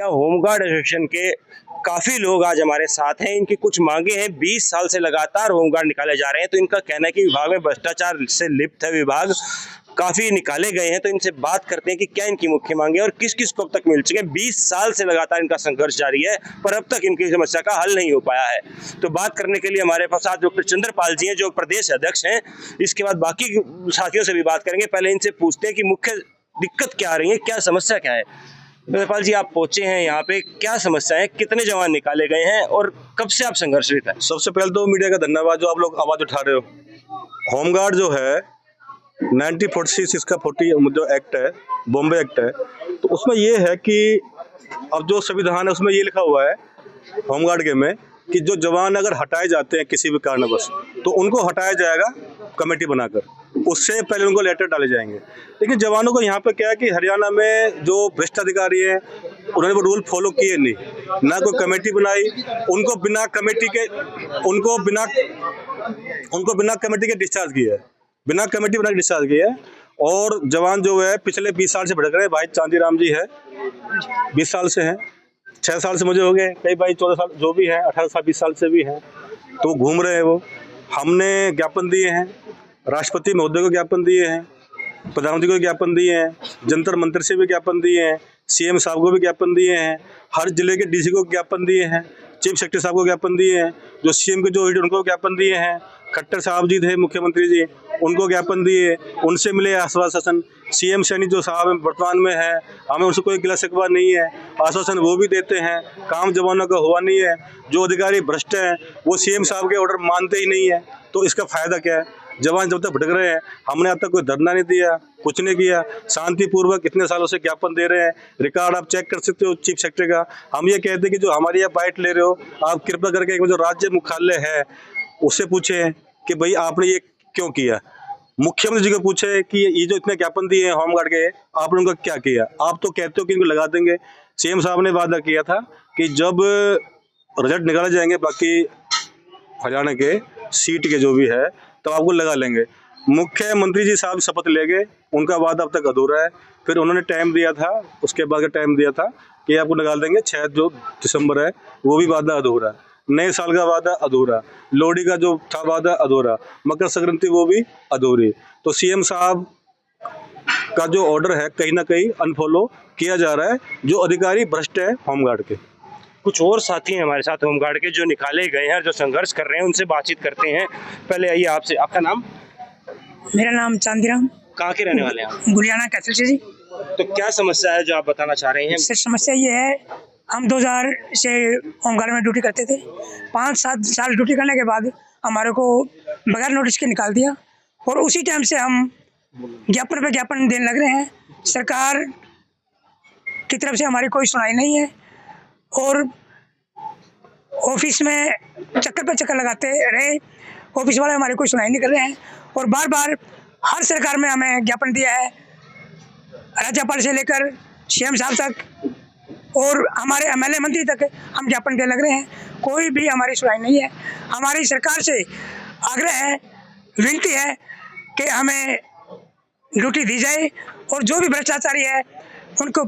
या home guard association के काफी लोग आज हमारे साथ हैं। इनकी कुछ मांगे हैं। 20 साल से लगातार होमगार्ड निकाले जा रहे हैं। तो इनका कहना है कि विभाग में भ्रष्टाचार से लिप्त है, विभाग काफी निकाले गए हैं। तो इनसे बात करते हैं कि क्या इनकी मुख्य मांगे और किस किस को अब तक मिल चुके हैं। 20 साल से लगातार इनका संघर्ष जारी है, पर अब तक इनकी समस्या का हल नहीं हो पाया है। तो बात करने के लिए हमारे पास आज डॉक्टर चंद्रपाल जी हैं, जो प्रदेश अध्यक्ष हैं। इसके बाद बाकी साथियों से भी बात करेंगे। पहले इनसे पूछते हैं कि मुख्य दिक्कत क्या आ रही है, क्या समस्या क्या है। चंद्रपाल जी, आप पहुंचे हैं यहाँ पे, क्या समस्या है, कितने जवान निकाले गए हैं और कब से आप संघर्षरत हैं? सबसे पहले तो मीडिया का धन्यवाद जो आप लोग आवाज उठा रहे हो। होमगार्ड जो है 1946 इसका 40 जो एक्ट है, बॉम्बे एक्ट है, तो उसमें ये है कि अब जो संविधान है उसमें ये लिखा हुआ है होमगार्ड के में कि जो जवान अगर हटाए जाते हैं किसी भी कारणवश तो उनको हटाया जाएगा कमेटी बनाकर, उससे पहले उनको लेटर डाले जाएंगे। लेकिन जवानों को यहाँ पे क्या है कि हरियाणा में जो भ्रष्ट अधिकारी हैं उन्होंने वो रूल फॉलो किए नहीं, ना कोई कमेटी बनाई, उनको बिना कमेटी के डिस्चार्ज किया है, बिना कमेटी बना के डिस्चार्ज किया है। और जवान जो है पिछले 20 साल से भटक रहे हैं। भाई चांदीराम जी है 20 साल से हैं, 6 साल से मुझे हो गए, कई भाई 14 साल जो भी है, 18 साल 20 साल से भी हैं, तो घूम रहे हैं वो। हमने ज्ञापन दिए हैं, राष्ट्रपति महोदय को ज्ञापन दिए हैं, प्रधानमंत्री को ज्ञापन दिए हैं, जंतर मंत्र से भी ज्ञापन दिए हैं, सीएम साहब को भी ज्ञापन दिए हैं, हर जिले के डीसी को ज्ञापन दिए हैं, चीफ सेक्रेटरी साहब को ज्ञापन दिए हैं, जो सीएम के जो उनको ज्ञापन दिए हैं, खट्टर साहब जी थे मुख्यमंत्री जी, उनको ज्ञापन दिए, उनसे मिले आश्वासन। सीएम सैनी जो साहब वर्तमान में है, हमें उनसे कोई गिला शिकवा नहीं है, आश्वासन वो भी देते हैं, काम जवानों का हुआ नहीं है। जो अधिकारी भ्रष्ट हैं वो सीएम साहब के ऑर्डर मानते ही नहीं है, तो इसका फायदा क्या है? जवान जब तक भटक रहे हैं, हमने अब तक कोई धरना नहीं दिया, कुछ नहीं किया, शांतिपूर्वक इतने सालों से ज्ञापन दे रहे हैं। रिकॉर्ड आप चेक कर सकते हो चीफ सेक्रेटरी का। हम ये कहते हैं कि जो हमारी आप बाइट ले रहे हो, आप कृपया करके जो राज्य मुख्यालय है उससे पूछे कि भाई आपने ये क्यों किया। मुख्यमंत्री जी को पूछे कि ये जो इतने ज्ञापन दिए हैं होमगार्ड के, आपने उनका क्या किया। आप तो कहते हो कि इनको लगा देंगे। सीएम साहब ने वादा किया था कि जब रिजल्ट निकाले जाएंगे बाकी हरियाणा के सीट के जो भी है तो आपको लगा लेंगे। मुख्यमंत्री जी साहब शपथ ले गए, उनका वादा अब तक अधूरा है। फिर उन्होंने टाइम दिया था, उसके बाद का टाइम दिया था कि आपको निकाल देंगे 6 जो दिसंबर है, वो भी वादा अधूरा है। नए साल का वादा अधूरा, लोहड़ी का जो था वादा अधूरा, मकर संक्रांति वो भी अधूरी। तो सीएम साहब का जो ऑर्डर है कहीं ना कहीं अनफॉलो किया जा रहा है, जो अधिकारी भ्रष्ट है होमगार्ड के। कुछ और साथी हैं हमारे साथ होमगार्ड के जो निकाले गए हैं, जो संघर्ष कर रहे हैं, उनसे बातचीत करते हैं। पहले आइए आपसे, आपका नाम? मेरा नाम चांदीराम। कहाँ के रहने वाले हैं आप? गुलियाना कैसल से जी। तो क्या समस्या है जो आप बताना चाह रहे हैं? सर समस्या ये है, हम 2000 से होमगार्ड में ड्यूटी करते थे। 5-7 साल ड्यूटी करने के बाद हमारे को बगैर नोटिस के निकाल दिया और उसी टाइम से हम ज्ञापन पे ज्ञापन देने लग रहे हैं। सरकार की तरफ से हमारी कोई सुनाई नहीं है और ऑफिस में चक्कर पर चक्कर लगाते रहे, ऑफिस वाले हमारी कोई सुनाई नहीं कर रहे हैं। और बार बार हर सरकार में हमें ज्ञापन दिया है, राज्यपाल से लेकर सीएम साहब तक और हमारे एमएलए मंत्री तक हम ज्ञापन देने लग रहे हैं, कोई भी हमारी सुनाई नहीं है। हमारी सरकार से आग्रह है, विनती है कि हमें ड्यूटी दी जाए और जो भी भ्रष्टाचारी है उनके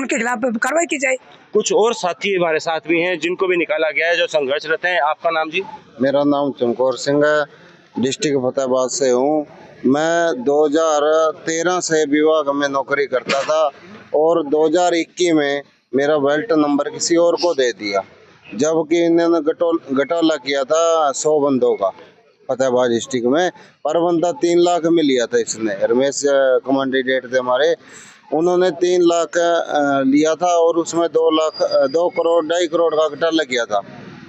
खिलाफ कार्रवाई की जाए। कुछ और साथी हमारे साथ भी हैं जिनको भी निकाला गया है, जो संघर्षरत हैं। आपका नाम जी? मेरा नाम चमकौर सिंह है, डिस्ट्रिक्ट फतेहाबाद से हूँ। मैं 2013 से विभाग में नौकरी करता था और 2021 में मेरा बेल्ट नंबर किसी और को दे दिया, जबकि इन्होंने घटोला किया था 100 बंदों का फतेहाबाद डिस्ट्रिक्ट में। पर बंदा 3 लाख में लिया था इसने, रमेश कमांडेंट थे हमारे, उन्होंने 3 लाख लिया था और उसमें 2 करोड़ 2.5 करोड़ का घोटाला किया था।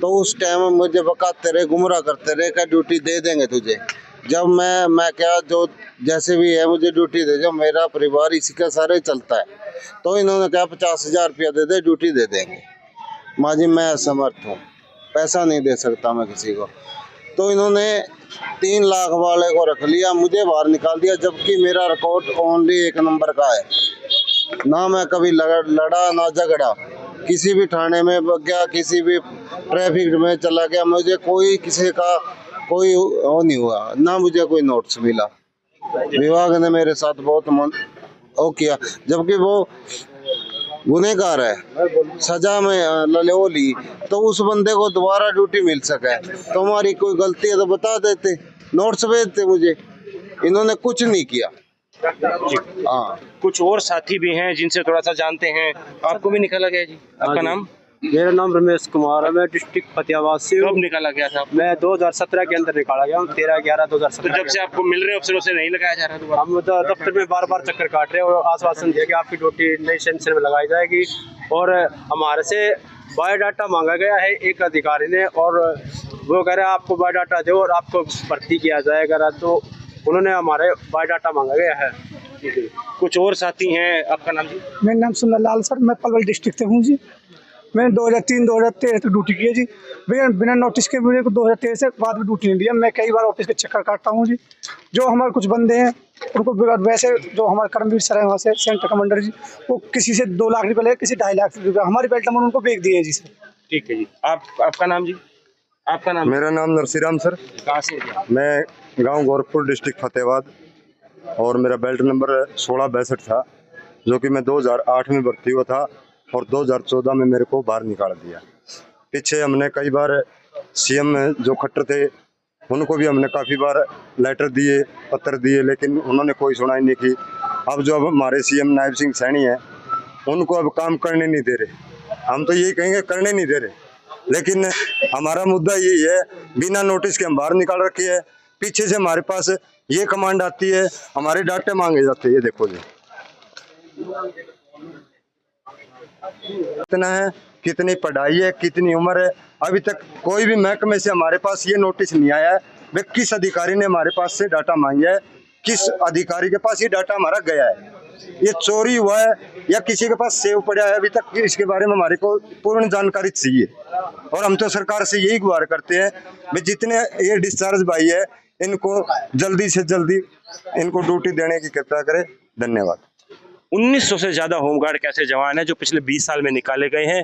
तो उस टाइम मुझे बकाते रहे, गुमराह करते रहे, क्या ड्यूटी दे देंगे तुझे। जब मैं क्या, जो जैसे भी है मुझे ड्यूटी दे, जो मेरा परिवार इसी का सारे चलता है, तो इन्होंने कहा 50,000 रुपया दे दे, ड्यूटी दे देंगे। माँ जी मैं असमर्थ हूँ, पैसा नहीं दे सकता मैं किसी को। तो इन्होंने 3 लाख वाले को रख लिया, मुझे बाहर निकाल दिया, जबकि मेरा रिकॉर्ड ओनली 1 नंबर का है। ना मैं कभी लड़ा ना झगड़ा, किसी भी थाने में गया, किसी भी ट्रैफिक में चला गया, मुझे कोई किसी का कोई वो नहीं हुआ, ना मुझे कोई नोटिस मिला। विभाग ने मेरे साथ बहुत वो किया, जबकि वो गुनहगार है, सजा में लले ली, तो उस बंदे को दोबारा ड्यूटी मिल सके। तो हमारी कोई गलती है तो बता देते, नोट्स भेजते मुझे, इन्होंने कुछ नहीं किया। हाँ, कुछ और साथी भी हैं जिनसे थोड़ा सा जानते हैं। आपको भी निकाला गया जी? आपका नाम? मेरा नाम रमेश कुमार है, मैं डिस्ट्रिक्ट फतेहाबाद से हूँ। कब निकाला गया था? मैं 2017 के अंदर निकाला गया हूँ, 13/11/2017। तो जब से आपको मिल रहे अफसरों से नहीं लगाया जा रहा दोबारा? हम दफ्तर में बार बार चक्कर काट रहे हैं और आश्वासन दिया कि आपकी ड्यूटी नई सेंशन में लगाई जाएगी। और हमारे से बायोडाटा मांगा गया है एक अधिकारी ने, और वो कह रहे हैं आपको बायोडाटा दो और आपको भर्ती किया जाएगा। तो उन्होंने हमारे बायोडाटा मांगा गया है। कुछ और साथी हैं। आपका नाम जी? मेरा नाम सुंदर लाल सर, मैं पलवल डिस्ट्रिक्ट से हूँ जी। मैंने 2003-2013 तक ड्यूटी की है जी। बिना नोटिस के मुझे 2013 से बाद में ड्यूटी नहीं दिया। मैं कई बार ऑफिस के चक्कर काटता हूँ जी। जो हमारे कुछ बंदे हैं उनको वैसे, जो हमारे कर्मवीर सर हैं वहाँ से सेंटर कमांडर जी, वो किसी से 2 लाख रुपये ले, किसी 2.5 लाख रुपये, हमारी बेल्ट नंबर उनको बेच दिए जी सर। ठीक है जी। आपका नाम जी? आपका नाम? मेरा नाम नरसिराम सर। कहाँ से? मैं गांव गोरखपुर डिस्ट्रिक्ट फतेहाबाद, और मेरा बेल्ट नंबर 1662 था, जो कि मैं 2008 में भर्ती हुआ था और 2014 में मेरे को बाहर निकाल दिया। पीछे हमने कई बार सीएम जो खट्टर थे उनको भी हमने काफ़ी बार लेटर दिए, पत्र दिए, लेकिन उन्होंने कोई सुनाई नहीं की। अब जो अब हमारे सीएम नायब सिंह सैनी हैं उनको अब काम करने नहीं दे रहे। हम तो यही कहेंगे करने नहीं दे रहे, लेकिन हमारा मुद्दा यही है, बिना नोटिस के हम बाहर निकाल रखे है। पीछे से हमारे पास ये कमांड आती है, हमारे डाटे मांगे जाते हैं। ये देखो जी, कितना है, कितनी पढ़ाई है, कितनी उम्र है, अभी तक कोई भी महकमे से हमारे पास ये नोटिस नहीं आया है। वे किस अधिकारी ने हमारे पास से डाटा मांगा है, किस अधिकारी के पास ये डाटा हमारा गया है, ये चोरी हुआ है या किसी के पास सेव पड़ा है, अभी तक इसके बारे में हमारे को पूर्ण जानकारी चाहिए। और हम तो सरकार से यही गुहार करते हैं भाई, जितने ये डिस्चार्ज भाई है इनको जल्दी से जल्दी इनको ड्यूटी देने की कृपा करें। धन्यवाद। 1900 से ज्यादा होमगार्ड कैसे जवान हैं जो पिछले 20 साल में निकाले गए हैं,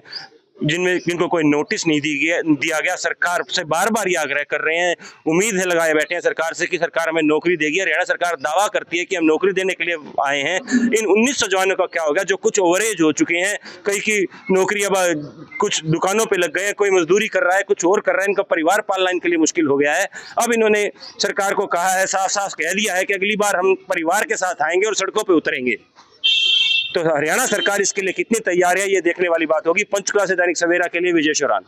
जिनको कोई नोटिस नहीं दिया गया। सरकार से बार बार ये आग्रह कर रहे हैं, उम्मीद है लगाए बैठे हैं सरकार से कि सरकार हमें नौकरी देगी। हरियाणा सरकार दावा करती है कि हम नौकरी देने के लिए आए हैं। इन 1900 जवानों का क्या होगा जो कुछ ओवरेज हो चुके हैं, कई की नौकरी अब कुछ दुकानों पे लग गए हैं, कोई मजदूरी कर रहा है, कुछ और कर रहा है, इनका परिवार पालना इनके लिए मुश्किल हो गया है। अब इन्होंने सरकार को कहा है, साफ साफ कह दिया है कि अगली बार हम परिवार के साथ आएंगे और सड़कों पर उतरेंगे। तो हरियाणा सरकार इसके लिए कितनी तैयार है, ये देखने वाली बात होगी। पंचकुला से दैनिक सवेरा के लिए विजय शोरान।